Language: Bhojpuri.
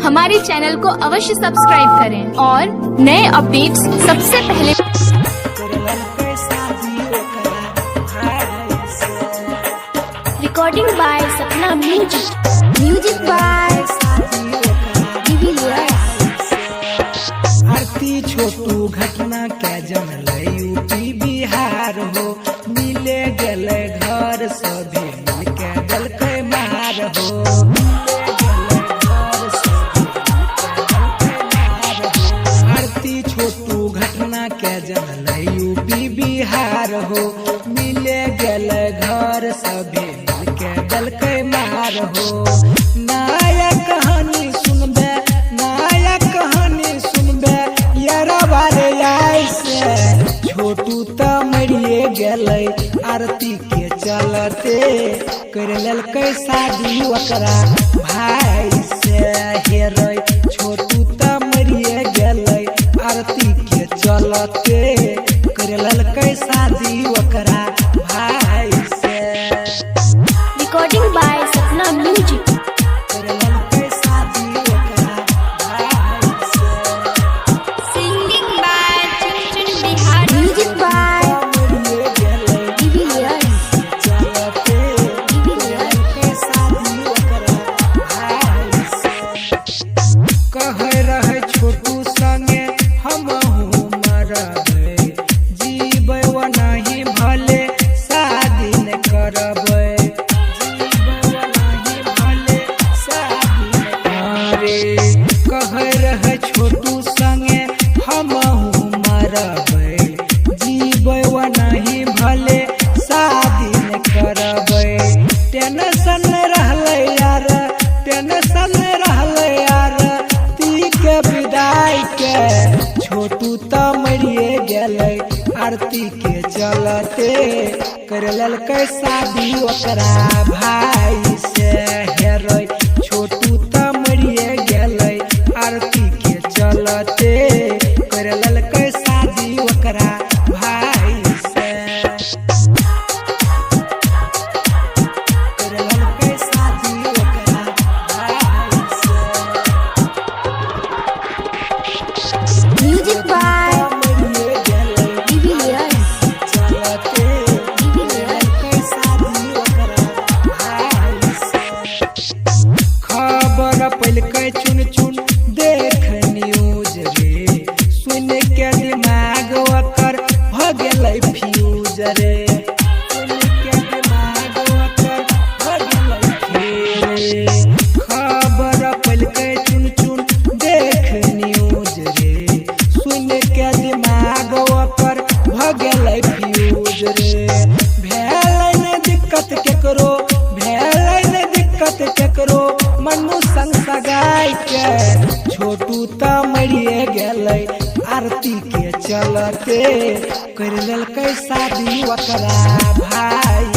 हमारे चैनल को अवश्य सब्सक्राइब करें और नए अपडेट्स सबसे पहले। Recording by Sapna music by Aarti Chhotu घटना के जनल यूपी बिहार हो, मिले गले घर सभी मिलके गलके मार हो। आरती छोटू घटना के जनल यूपी बिहार हो, मिले गले घर सभी मिलके गलके मार हो। नया कहानी सुनबे, नया कहानी सुनबे यारा बारे ऐसे छोटू त मरिए गले आरती के चलते कर ललकै शादी ओकरा भाई से। हेरे छोटू त मरिए गले आरती के चलते कर ललकै शादी ओकरा भाई से। रिकॉर्डिंग बाय सपना म्यूजिक छोटू संगे हम मरबै, जीबै व नहीं भले शादी न करबै। टेंशन रहलै यार, टेंशन रहलै यार ती के विदाई के छोटू त मरिए गेलै आरती के चलते कर ललकै शादी ओकरा भाई से। हेरै छोटू त मरिए गेलै आरती के चलते कर ललकै शादी ओकरा भाई से। कर ललकै शादी ओकरा भाई से। म्यूजिक बाय चलते ललकै शादी ओकरा भाई से। खबर पलकै चुन चुन देख न्यूज रे, सुन के दिमाग ओकर भ गेलै फ्यूज रे। सुन के दिमाग ओकर भ गेलै फ्यूज रे। खबर पलकै चुन चुन देख न्यूज रे, सुन के दिमाग ओकर भ गेलै फ्यूज रे। भेलै ने दिक्कत केकरो, भेलै ने दिक्कत केकरो मनु संग सगाई के छोटू त मरिए गेलै आरती के चलते कर ललकै शादी ओकरा भाई